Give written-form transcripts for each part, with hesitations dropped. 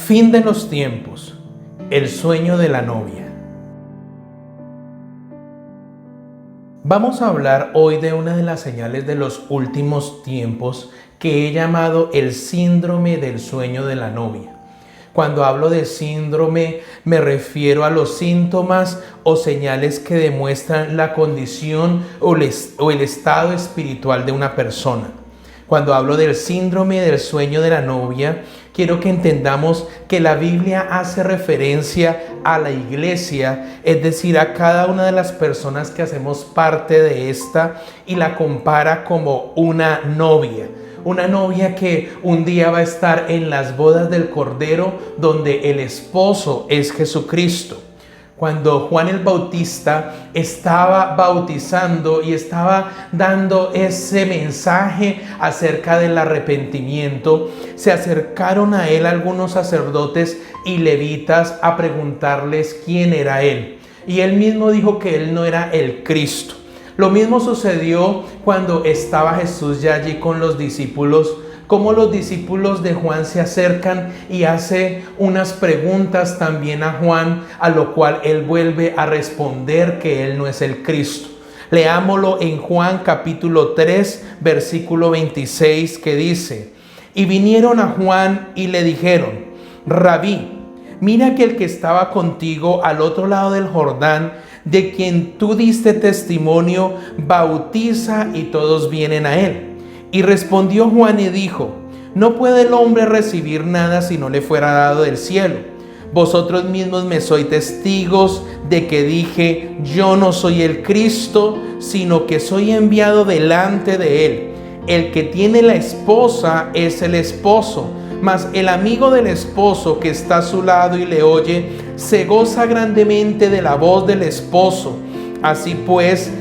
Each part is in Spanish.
Fin de los tiempos. El sueño de la novia. Vamos a hablar hoy de una de las señales de los últimos tiempos que he llamado el síndrome del sueño de la novia. Cuando hablo de síndrome, me refiero a los síntomas o señales que demuestran la condición o el estado espiritual de una persona. Cuando hablo del síndrome del sueño de la novia, quiero que entendamos que la Biblia hace referencia a la iglesia, es decir, a cada una de las personas que hacemos parte de esta, y la compara como una novia. Una novia que un día va a estar en las bodas del Cordero, donde el esposo es Jesucristo. Cuando Juan el Bautista estaba bautizando y estaba dando ese mensaje acerca del arrepentimiento, se acercaron a él algunos sacerdotes y levitas a preguntarles quién era él. Y él mismo dijo que él no era el Cristo. Lo mismo sucedió cuando estaba Jesús ya allí con los discípulos, como los discípulos de Juan se acercan y hace unas preguntas también a Juan, a lo cual él vuelve a responder que él no es el Cristo. Leámoslo en Juan capítulo 3, versículo 26, que dice: y vinieron a Juan y le dijeron: Rabí, mira que el que estaba contigo al otro lado del Jordán, de quien tú diste testimonio, bautiza y todos vienen a él. Y respondió Juan y dijo: no puede el hombre recibir nada si no le fuera dado del cielo. Vosotros mismos me sois testigos de que dije: yo no soy el Cristo, sino que soy enviado delante de él. El que tiene la esposa es el esposo, mas el amigo del esposo que está a su lado y le oye, se goza grandemente de la voz del esposo. Así pues,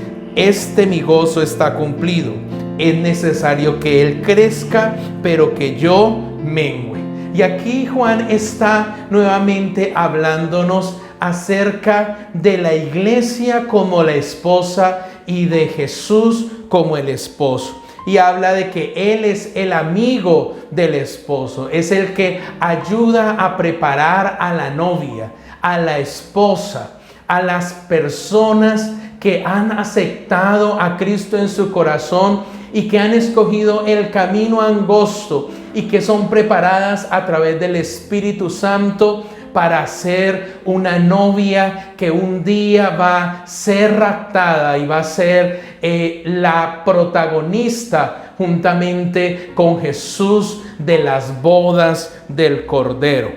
mi gozo está cumplido. Es necesario que él crezca, pero que yo mengüe. Y aquí Juan está nuevamente hablándonos acerca de la iglesia como la esposa y de Jesús como el esposo. Y habla de que él es el amigo del esposo, es el que ayuda a preparar a la novia, a la esposa, a las personas que han aceptado a Cristo en su corazón y que han escogido el camino angosto y que son preparadas a través del Espíritu Santo para ser una novia que un día va a ser raptada y va a ser la protagonista juntamente con Jesús de las bodas del Cordero.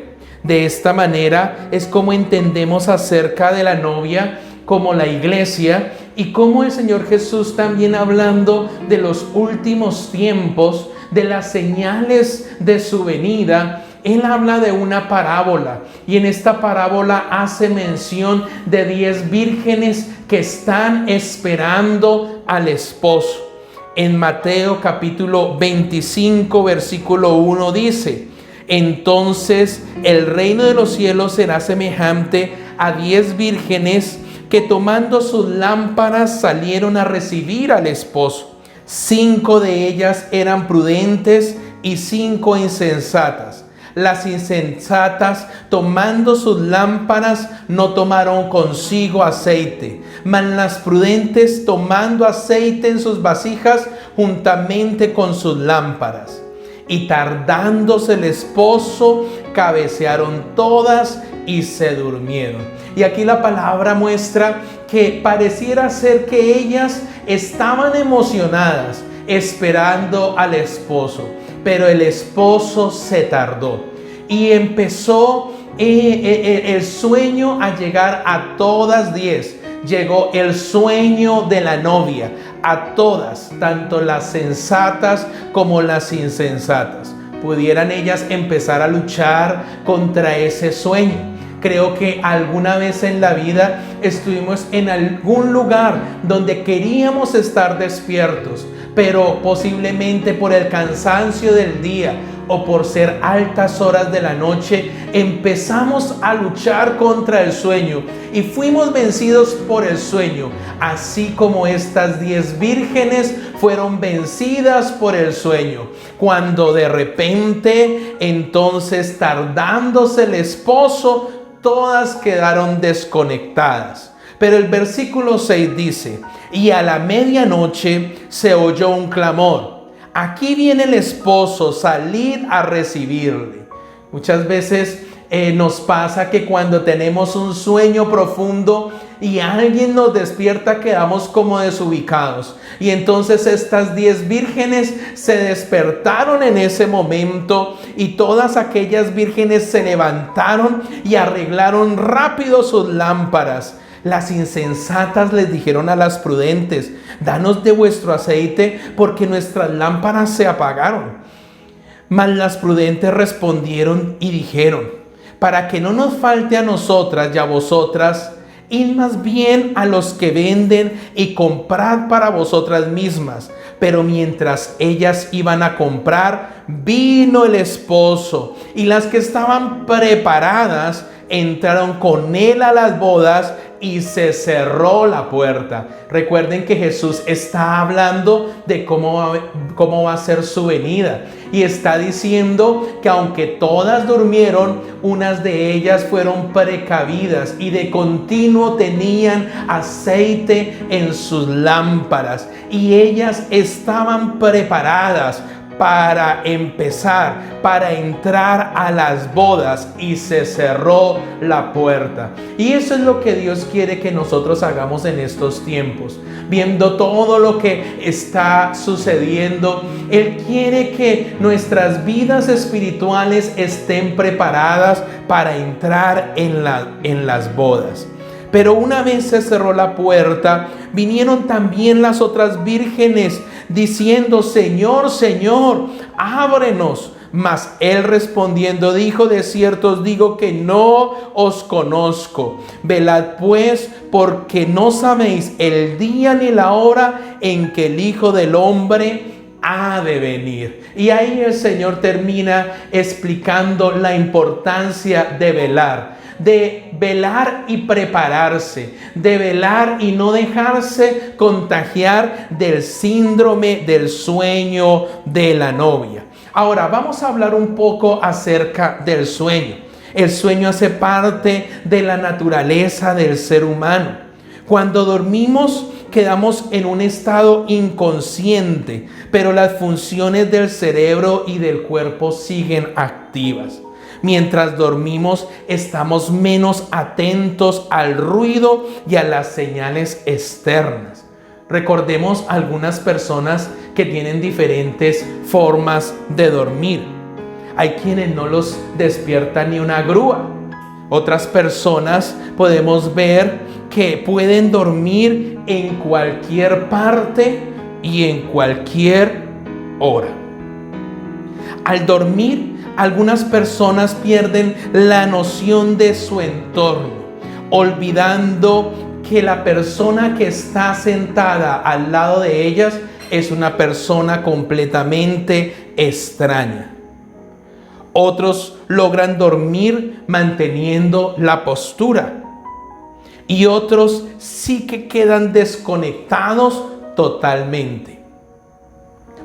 De esta manera es como entendemos acerca de la novia como la iglesia, y como el Señor Jesús también hablando de los últimos tiempos, de las señales de su venida. Él habla de una parábola, y en esta parábola hace mención de 10 vírgenes que están esperando al esposo. En Mateo capítulo 25 versículo 1 dice: entonces el reino de los cielos será semejante a 10 vírgenes que tomando sus lámparas salieron a recibir al esposo. 5 de ellas eran prudentes y 5 insensatas. Las insensatas, tomando sus lámparas, no tomaron consigo aceite, mas las prudentes, tomando aceite en sus vasijas juntamente con sus lámparas. Y tardándose el esposo, cabecearon todas y se durmieron. Y aquí la palabra muestra que pareciera ser que ellas estaban emocionadas esperando al esposo, pero el esposo se tardó y empezó el sueño a llegar a todas 10. Llegó el sueño de la novia a todas, tanto las sensatas como las insensatas. Pudieran ellas empezar a luchar contra ese sueño. Creo que alguna vez en la vida estuvimos en algún lugar donde queríamos estar despiertos, pero posiblemente por el cansancio del día o por ser altas horas de la noche, empezamos a luchar contra el sueño y fuimos vencidos por el sueño, así como estas 10 vírgenes fueron vencidas por el sueño, cuando de repente, entonces, tardándose el esposo, todas quedaron desconectadas. Pero el versículo 6 dice: y a la medianoche se oyó un clamor: aquí viene el esposo, salid a recibirle. Muchas veces nos pasa que cuando tenemos un sueño profundo y alguien nos despierta, quedamos como desubicados. Y entonces estas 10 vírgenes se despertaron en ese momento, y todas aquellas vírgenes se levantaron y arreglaron rápido sus lámparas. Las insensatas les dijeron a las prudentes: danos de vuestro aceite, porque nuestras lámparas se apagaron. Mas las prudentes respondieron y dijeron: para que no nos falte a nosotras y a vosotras, id más bien a los que venden y comprad para vosotras mismas. Pero mientras ellas iban a comprar, vino el esposo, y las que estaban preparadas entraron con él a las bodas, y se cerró la puerta. Recuerden que Jesús está hablando de cómo va a ser su venida, y está diciendo que aunque todas durmieron, unas de ellas fueron precavidas y de continuo tenían aceite en sus lámparas, y ellas estaban preparadas para empezar, para entrar a las bodas, y se cerró la puerta. Y eso es lo que Dios quiere que nosotros hagamos en estos tiempos. Viendo todo lo que está sucediendo, Él quiere que nuestras vidas espirituales estén preparadas para entrar en las bodas. Pero una vez se cerró la puerta, vinieron también las otras vírgenes diciendo: Señor, Señor, ábrenos. Mas él respondiendo dijo: de cierto os digo que no os conozco. Velad pues, porque no sabéis el día ni la hora en que el Hijo del Hombre ha de venir. Y ahí el Señor termina explicando la importancia de velar y prepararse, de velar y no dejarse contagiar del síndrome del sueño de la novia. Ahora vamos a hablar un poco acerca del sueño. El sueño hace parte de la naturaleza del ser humano. Cuando dormimos, quedamos en un estado inconsciente, pero las funciones del cerebro y del cuerpo siguen activas. Mientras dormimos, estamos menos atentos al ruido y a las señales externas. Recordemos algunas personas que tienen diferentes formas de dormir. Hay quienes no los despierta ni una grúa. Otras personas podemos ver que pueden dormir en cualquier parte y en cualquier hora. Al dormir, algunas personas pierden la noción de su entorno, olvidando que la persona que está sentada al lado de ellas es una persona completamente extraña. Otros logran dormir manteniendo la postura, y otros sí que quedan desconectados totalmente.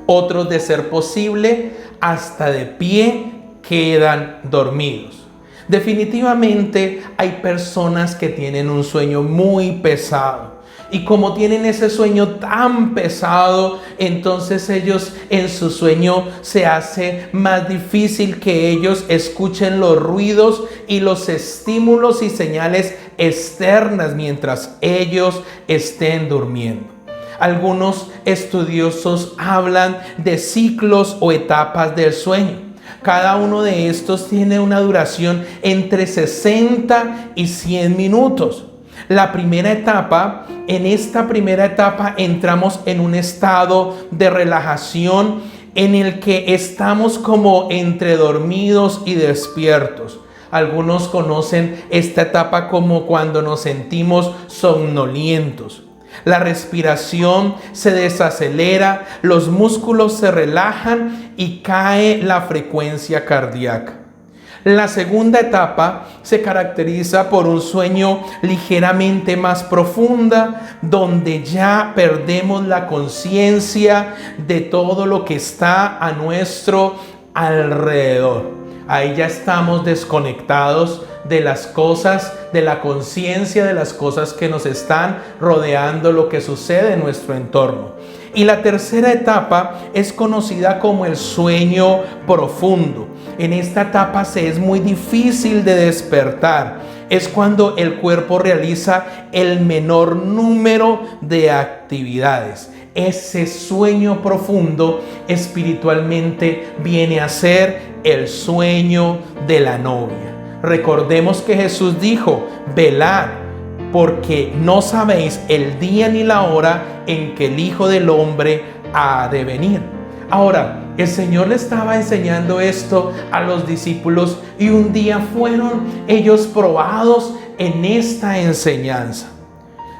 Otros, de ser posible, hasta de pie quedan dormidos. Definitivamente hay personas que tienen un sueño muy pesado, y como tienen ese sueño tan pesado, entonces ellos en su sueño se hace más difícil que ellos escuchen los ruidos y los estímulos y señales externas mientras ellos estén durmiendo. Algunos estudiosos hablan de ciclos o etapas del sueño. Cada uno de estos tiene una duración entre 60 y 100 minutos. En esta primera etapa entramos en un estado de relajación en el que estamos como entre dormidos y despiertos. Algunos conocen esta etapa como cuando nos sentimos somnolientos. La respiración se desacelera, los músculos se relajan y cae la frecuencia cardíaca. La segunda etapa se caracteriza por un sueño ligeramente más profunda, donde ya perdemos la conciencia de todo lo que está a nuestro alrededor. Ahí ya estamos desconectados de las cosas, de la conciencia de las cosas que nos están rodeando, lo que sucede en nuestro entorno. Y la tercera etapa es conocida como el sueño profundo. En esta etapa se es muy difícil de despertar. Es cuando el cuerpo realiza el menor número de actividades. Ese sueño profundo espiritualmente viene a ser el sueño de la novia. Recordemos que Jesús dijo: velad, porque no sabéis el día ni la hora en que el Hijo del Hombre ha de venir. Ahora, el Señor le estaba enseñando esto a los discípulos y un día fueron ellos probados en esta enseñanza.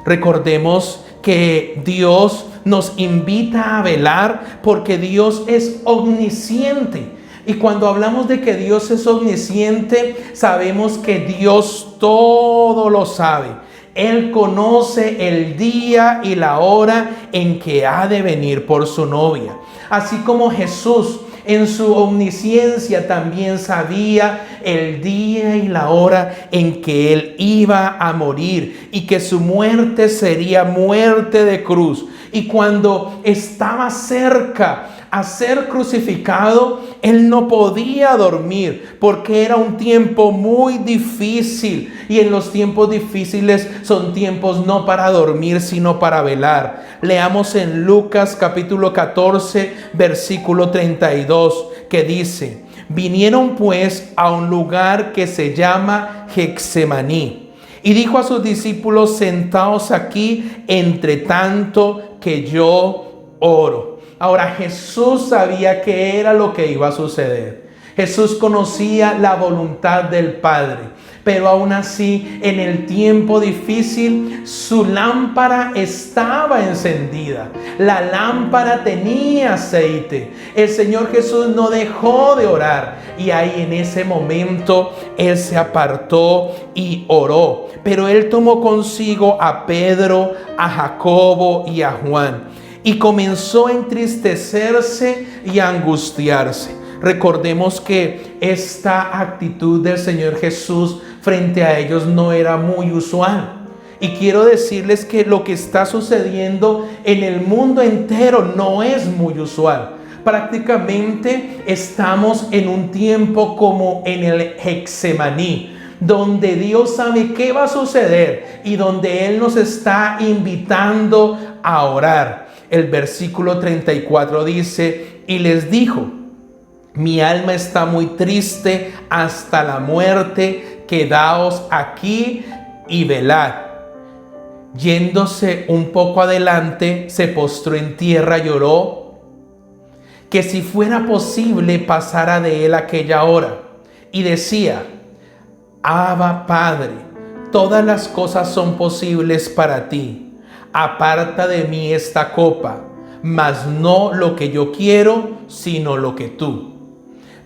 Recordemos que Dios nos invita a velar porque Dios es omnisciente. Y cuando hablamos de que Dios es omnisciente, sabemos que Dios todo lo sabe. Él conoce el día y la hora en que ha de venir por su novia. Así como Jesús en su omnisciencia también sabía el día y la hora en que Él iba a morir y que su muerte sería muerte de cruz. Y cuando estaba cerca a ser crucificado, Él no podía dormir porque era un tiempo muy difícil. Y en los tiempos difíciles son tiempos no para dormir, sino para velar. Leamos en Lucas capítulo 14, versículo 32, que dice: vinieron pues a un lugar que se llama Getsemaní. Y dijo a sus discípulos: sentaos aquí, entre tanto que yo oro. Ahora, Jesús sabía qué era lo que iba a suceder. Jesús conocía la voluntad del Padre, pero aún así, en el tiempo difícil, su lámpara estaba encendida. La lámpara tenía aceite. El Señor Jesús no dejó de orar. Y ahí en ese momento, Él se apartó y oró. Pero Él tomó consigo a Pedro, a Jacobo y a Juan. Y comenzó a entristecerse y a angustiarse. Recordemos que esta actitud del Señor Jesús frente a ellos no era muy usual. Y quiero decirles que lo que está sucediendo en el mundo entero no es muy usual. Prácticamente estamos en un tiempo como en el Getsemaní, donde Dios sabe qué va a suceder y donde Él nos está invitando a orar. El versículo 34 dice: y les dijo: mi alma está muy triste hasta la muerte, quedaos aquí y velad. Yéndose un poco adelante, se postró en tierra y oró que si fuera posible pasara de él aquella hora. Y decía: Abba, Padre, todas las cosas son posibles para ti. Aparta de mí esta copa, mas no lo que yo quiero, sino lo que tú.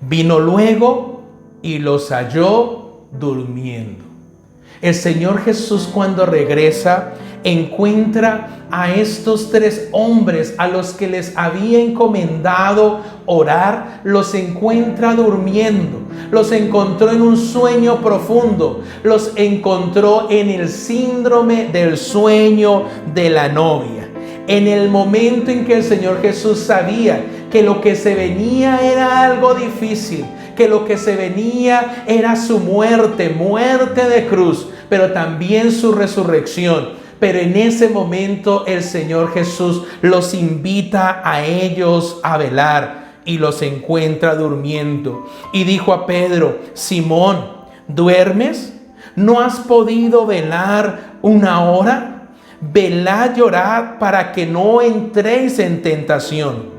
Vino luego y los halló durmiendo. El Señor Jesús, cuando regresa, encuentra a estos tres hombres a los que les había encomendado orar, los encuentra durmiendo, los encontró en un sueño profundo, los encontró en el síndrome del sueño de la novia. En el momento en que el Señor Jesús sabía que lo que se venía era algo difícil, que lo que se venía era su muerte, muerte de cruz, pero también su resurrección. Pero en ese momento el Señor Jesús los invita a ellos a velar y los encuentra durmiendo. Y dijo a Pedro: Simón, ¿duermes? ¿No has podido velar una hora? Velad y orad para que no entréis en tentación.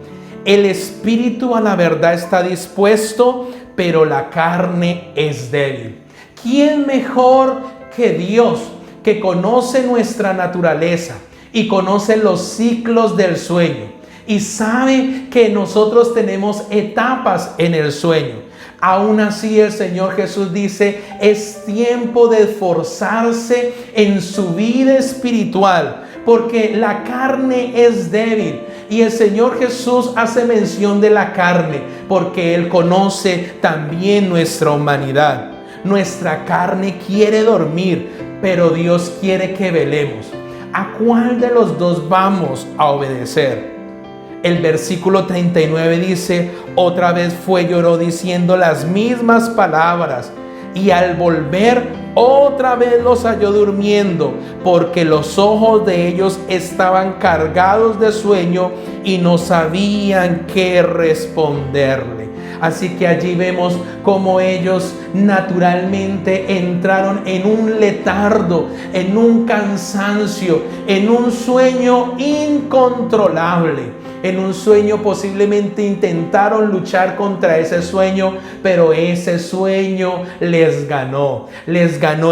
El espíritu a la verdad está dispuesto, pero la carne es débil. ¿Quién mejor que Dios, que conoce nuestra naturaleza y conoce los ciclos del sueño y sabe que nosotros tenemos etapas en el sueño. Aún así el Señor Jesús dice, es tiempo de esforzarse en su vida espiritual, porque la carne es débil. Y el Señor Jesús hace mención de la carne, porque Él conoce también nuestra humanidad. Nuestra carne quiere dormir, pero Dios quiere que velemos. ¿A cuál de los dos vamos a obedecer? El versículo 39 dice, otra vez fue y oró diciendo las mismas palabras, y al volver otra vez los halló durmiendo, porque los ojos de ellos estaban cargados de sueño y no sabían qué responderle. Así que allí vemos cómo ellos naturalmente entraron en un letargo, en un cansancio, en un sueño incontrolable. En un sueño posiblemente intentaron luchar contra ese sueño, pero ese sueño les ganó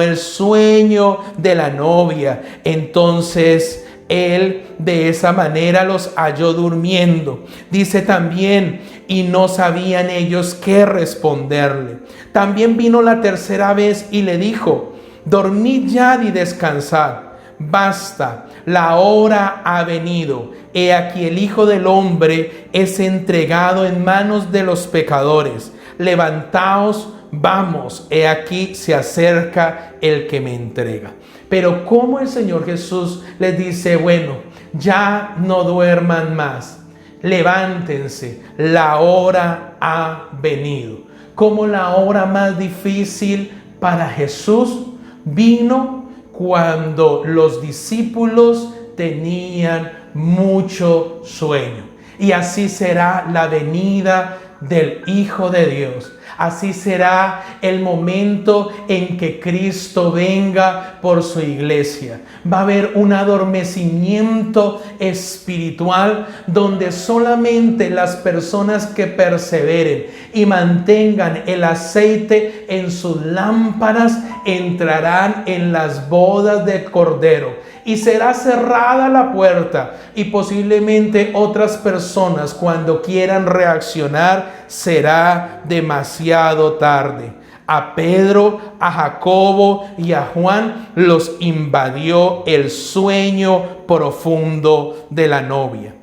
el sueño de la novia. Entonces Él de esa manera los halló durmiendo. Dice también, y no sabían ellos qué responderle. También vino la tercera vez y le dijo, dormid ya y descansad. Basta, la hora ha venido. He aquí el Hijo del Hombre es entregado en manos de los pecadores. Levantaos, vamos, he aquí se acerca el que me entrega. Pero como el Señor Jesús les dice, bueno, ya no duerman más, levántense, la hora ha venido. Como la hora más difícil para Jesús vino cuando los discípulos tenían mucho sueño. Y así será la venida del Hijo de Dios. Así será el momento en que Cristo venga por su iglesia. Va a haber un adormecimiento espiritual donde solamente las personas que perseveren y mantengan el aceite en sus lámparas entrarán en las bodas del Cordero. Y será cerrada la puerta y posiblemente otras personas cuando quieran reaccionar será demasiado tarde. A Pedro, a Jacobo y a Juan los invadió el sueño profundo de la novia.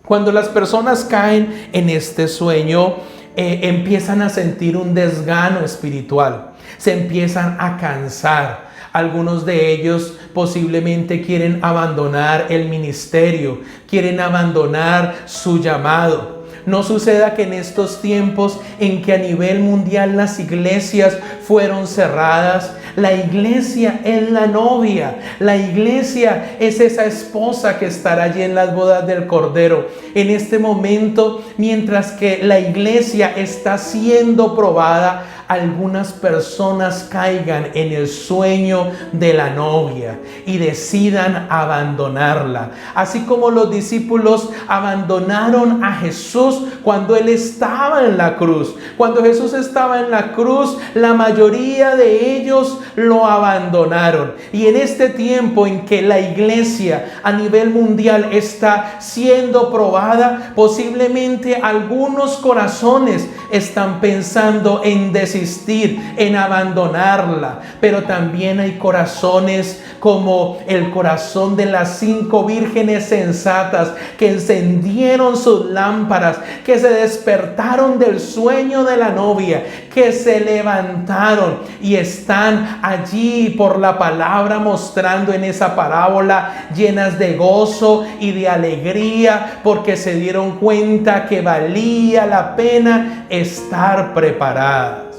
Cuando las personas caen en este sueño, empiezan a sentir un desgano espiritual, se empiezan a cansar. Algunos de ellos posiblemente quieren abandonar el ministerio, quieren abandonar su llamado. No suceda que en estos tiempos en que a nivel mundial las iglesias fueron cerradas, la iglesia es la novia, la iglesia es esa esposa que estará allí en las bodas del Cordero. En este momento, mientras que la iglesia está siendo probada, algunas personas caigan en el sueño de la novia y decidan abandonarla. Así como los discípulos abandonaron a Jesús cuando Él estaba en la cruz. Cuando Jesús estaba en la cruz, la mayoría de ellos lo abandonaron. Y en este tiempo en que la iglesia a nivel mundial está siendo probada, posiblemente algunos corazones están pensando en desistir, en abandonarla. Pero también hay corazones como el corazón de las 5 vírgenes sensatas que encendieron sus lámparas, que se despertaron del sueño de la novia, que se levantaron y están allí por la palabra mostrando en esa parábola llenas de gozo y de alegría, porque se dieron cuenta que valía la pena estar preparadas.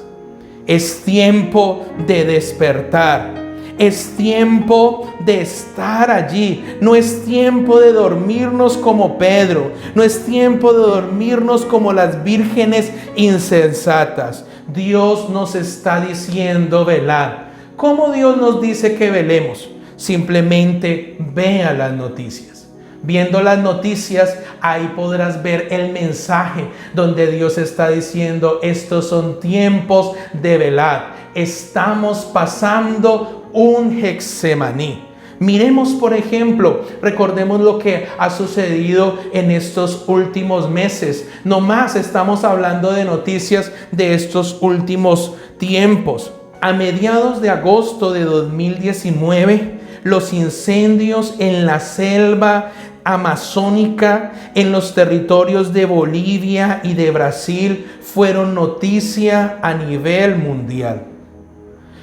Es tiempo de despertar. Es tiempo de estar allí. No es tiempo de dormirnos como Pedro. No es tiempo de dormirnos como las vírgenes insensatas. Dios nos está diciendo velar. ¿Cómo Dios nos dice que velemos? Simplemente vea las noticias. Viendo las noticias, ahí podrás ver el mensaje donde Dios está diciendo: estos son tiempos de velar. Estamos pasando un Getsemaní. Miremos, por ejemplo, recordemos lo que ha sucedido en estos últimos meses. No más estamos hablando de noticias de estos últimos tiempos. A mediados de agosto de 2019, los incendios en la selva amazónica, en los territorios de Bolivia y de Brasil, fueron noticia a nivel mundial.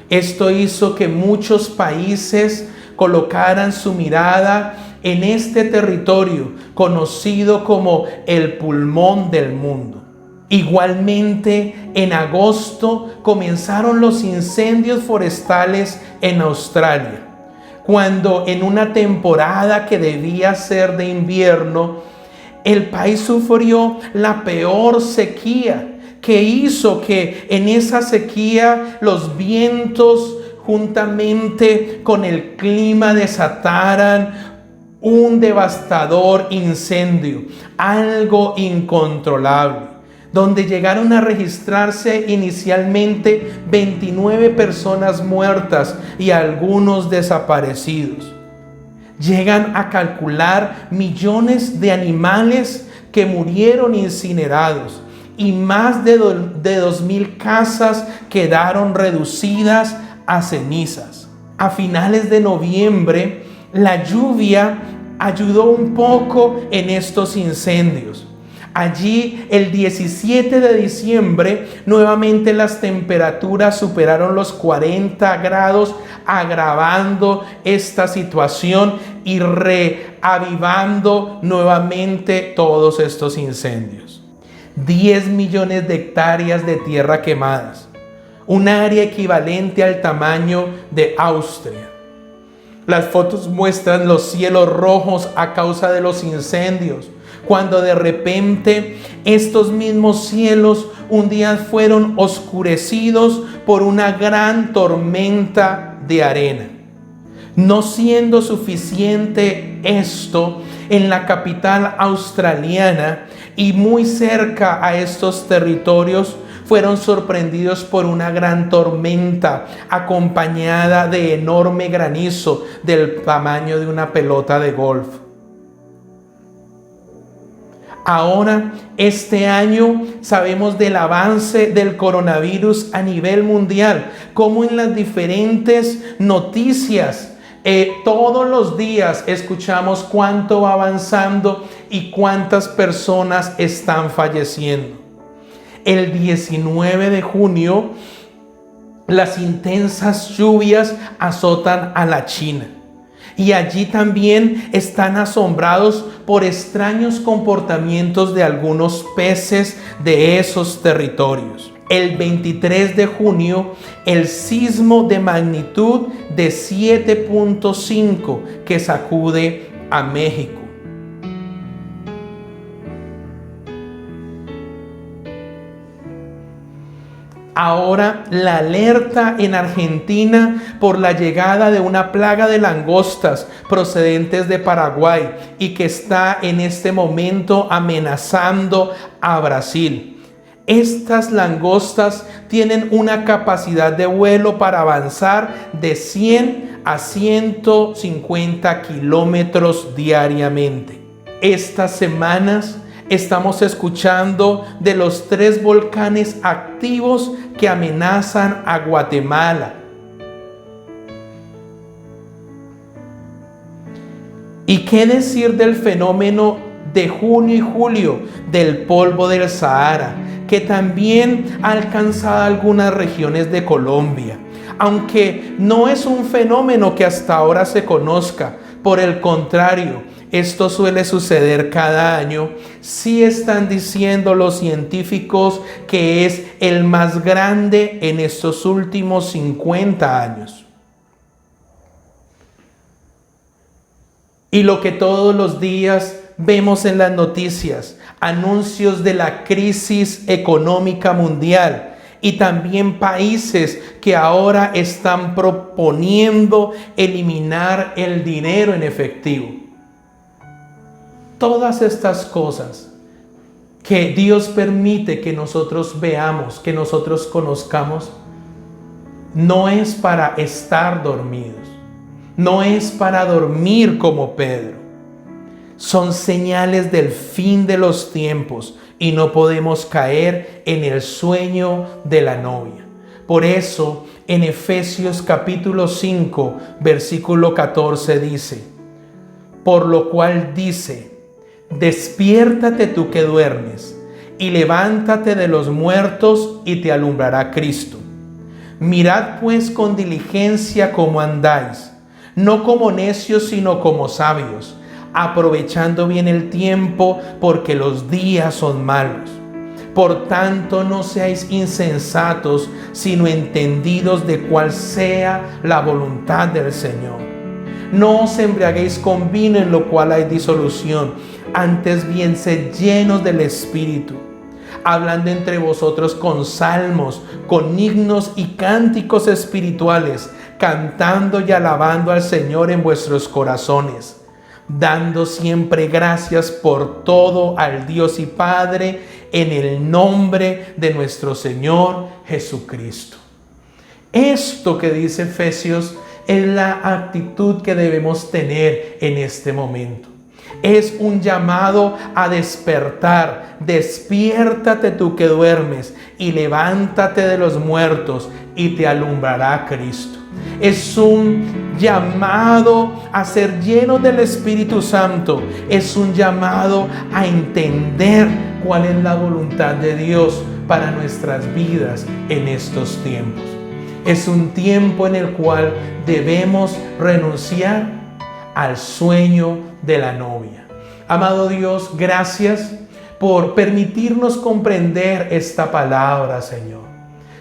Esto hizo que muchos países colocaran su mirada en este territorio conocido como el pulmón del mundo. Igualmente, en agosto comenzaron los incendios forestales en Australia, cuando en una temporada que debía ser de invierno, el país sufrió la peor sequía, que hizo que en esa sequía los vientos juntamente con el clima desataran un devastador incendio, algo incontrolable, donde llegaron a registrarse inicialmente 29 personas muertas y algunos desaparecidos. Llegan a calcular millones de animales que murieron incinerados y más de 2.000 casas quedaron reducidas a cenizas. A finales de noviembre, la lluvia ayudó un poco en estos incendios. Allí, el 17 de diciembre, nuevamente las temperaturas superaron los 40 grados, agravando esta situación y reavivando nuevamente todos estos incendios. 10 millones de hectáreas de tierra quemadas, un área equivalente al tamaño de Austria. Las fotos muestran los cielos rojos a causa de los incendios, cuando de repente estos mismos cielos un día fueron oscurecidos por una gran tormenta de arena. No siendo suficiente esto, en la capital australiana y muy cerca a estos territorios fueron sorprendidos por una gran tormenta acompañada de enorme granizo del tamaño de una pelota de golf. Ahora, este año, sabemos del avance del coronavirus a nivel mundial, como en las diferentes noticias, todos los días escuchamos cuánto va avanzando y cuántas personas están falleciendo. El 19 de junio, las intensas lluvias azotan a la China. Y allí también están asombrados por extraños comportamientos de algunos peces de esos territorios. El 23 de junio, el sismo de magnitud de 7.5 que sacude a México. Ahora la alerta en Argentina por la llegada de una plaga de langostas procedentes de Paraguay y que está en este momento amenazando a Brasil. Estas langostas tienen una capacidad de vuelo para avanzar de 100 a 150 kilómetros diariamente. Estas semanas estamos escuchando de los 3 volcanes activos que amenazan a Guatemala. ¿Y qué decir del fenómeno de junio y julio del polvo del Sahara, que también ha alcanzado algunas regiones de Colombia? Aunque no es un fenómeno que hasta ahora se conozca, por el contrario, esto suele suceder cada año. Sí están diciendo los científicos que es el más grande en estos últimos 50 años. Y lo que todos los días vemos en las noticias, anuncios de la crisis económica mundial y también países que ahora están proponiendo eliminar el dinero en efectivo. Todas estas cosas que Dios permite que nosotros veamos, que nosotros conozcamos, no es para estar dormidos. no es para dormir como Pedro. Son señales del fin de los tiempos y no podemos caer en el sueño de la novia. Por eso, en Efesios capítulo 5, versículo 14 dice: por lo cual dice, despiértate tú que duermes, y levántate de los muertos, y te alumbrará Cristo. Mirad pues con diligencia cómo andáis, no como necios, sino como sabios, aprovechando bien el tiempo, porque los días son malos. Por tanto, no seáis insensatos, sino entendidos de cuál sea la voluntad del Señor. No os embriaguéis con vino, en lo cual hay disolución, antes bien sed llenos del Espíritu, hablando entre vosotros con salmos, con himnos y cánticos espirituales, cantando y alabando al Señor en vuestros corazones, dando siempre gracias por todo al Dios y Padre, en el nombre de nuestro Señor Jesucristo. Esto que dice Efesios es la actitud que debemos tener en este momento. Es un llamado a despertar. Despiértate tú que duermes y levántate de los muertos, y te alumbrará Cristo. Es un llamado a ser lleno del Espíritu Santo. Es un llamado a entender cuál es la voluntad de Dios para nuestras vidas en estos tiempos. Es un tiempo en el cual debemos renunciar al sueño de la novia. Amado Dios, gracias por permitirnos comprender esta palabra, Señor.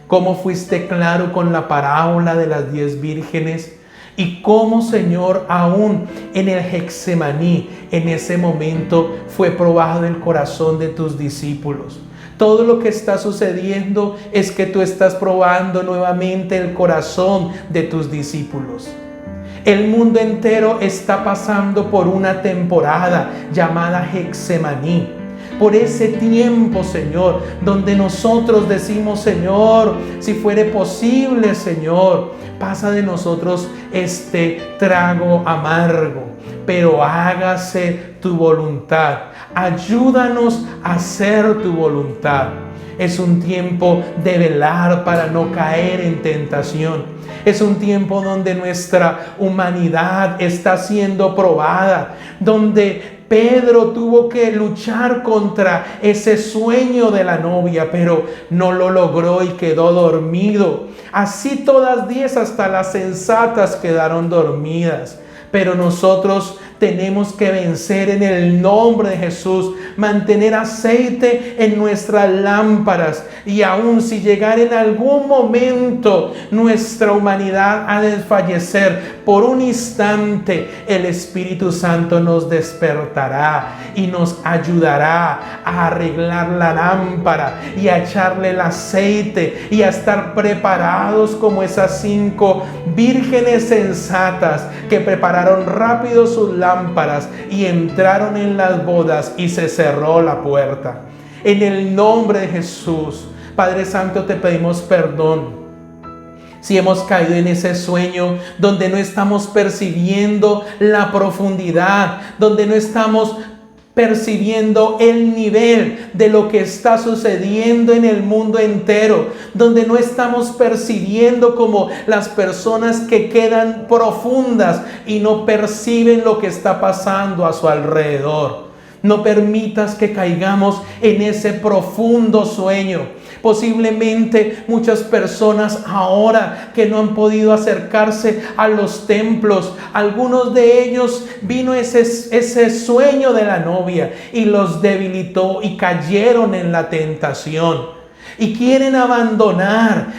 Cómo fuiste claro con la parábola de las 10 vírgenes y cómo, Señor, aún en el Getsemaní, en ese momento fue probado el corazón de tus discípulos. Todo lo que está sucediendo es que tú estás probando nuevamente el corazón de tus discípulos. El mundo entero está pasando por una temporada llamada Getsemaní. Por ese tiempo, Señor, donde nosotros decimos: Señor, si fuere posible, Señor, pasa de nosotros este trago amargo, pero hágase tu voluntad. Ayúdanos a hacer tu voluntad. Es un tiempo de velar para no caer en tentación. Es un tiempo donde nuestra humanidad está siendo probada, donde Pedro tuvo que luchar contra ese sueño de la novia, pero no lo logró y quedó dormido. Así todas 10, hasta las sensatas, quedaron dormidas. Pero nosotros tenemos que vencer en el nombre de Jesús, mantener aceite en nuestras lámparas, y aun si llegara en algún momento nuestra humanidad a desfallecer por un instante, el Espíritu Santo nos despertará y nos ayudará a arreglar la lámpara y a echarle el aceite y a estar preparados como esas 5 vírgenes sensatas que prepararon rápido sus lámparas y entraron en las bodas y se cerró la puerta. En el nombre de Jesús, Padre Santo, te pedimos perdón si hemos caído en ese sueño donde no estamos percibiendo la profundidad, donde no estamos percibiendo el nivel de lo que está sucediendo en el mundo entero, donde no estamos percibiendo como las personas que quedan profundas y no perciben lo que está pasando a su alrededor. No permitas que caigamos en ese profundo sueño. Posiblemente muchas personas ahora que no han podido acercarse a los templos, algunos de ellos vino ese sueño de la novia y los debilitó y cayeron en la tentación. Y quieren abandonar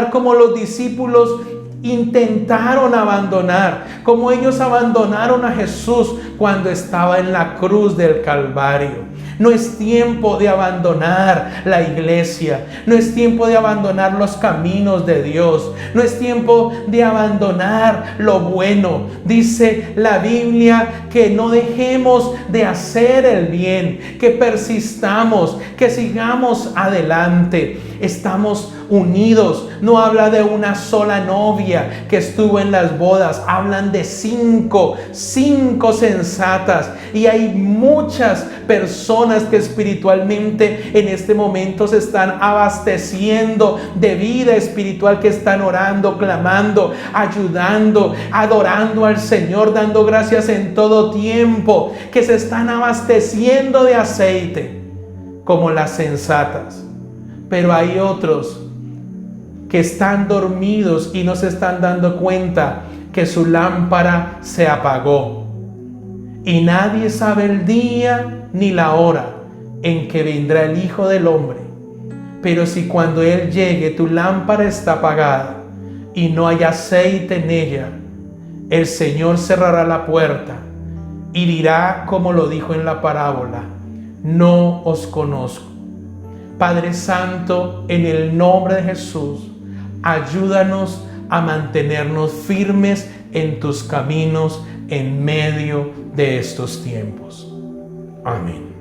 como los discípulos intentaron abandonar, como ellos abandonaron a Jesús cuando estaba en la cruz del Calvario. No es tiempo de abandonar la iglesia, no es tiempo de abandonar los caminos de Dios, no es tiempo de abandonar lo bueno. Dice la Biblia que no dejemos de hacer el bien, que persistamos, que sigamos adelante. Estamos unidos. No habla de una sola novia que estuvo en las bodas. Hablan de cinco sensatas. Y hay muchas personas que espiritualmente en este momento se están abasteciendo de vida espiritual, que están orando, clamando, ayudando, adorando al Señor, dando gracias en todo tiempo, que se están abasteciendo de aceite como las sensatas. Pero hay otros que están dormidos y no se están dando cuenta que su lámpara se apagó. Y nadie sabe el día ni la hora en que vendrá el Hijo del Hombre. Pero si cuando Él llegue tu lámpara está apagada y no hay aceite en ella, el Señor cerrará la puerta y dirá, como lo dijo en la parábola: no os conozco. Padre Santo, en el nombre de Jesús, ayúdanos a mantenernos firmes en tus caminos en medio de estos tiempos. Amén.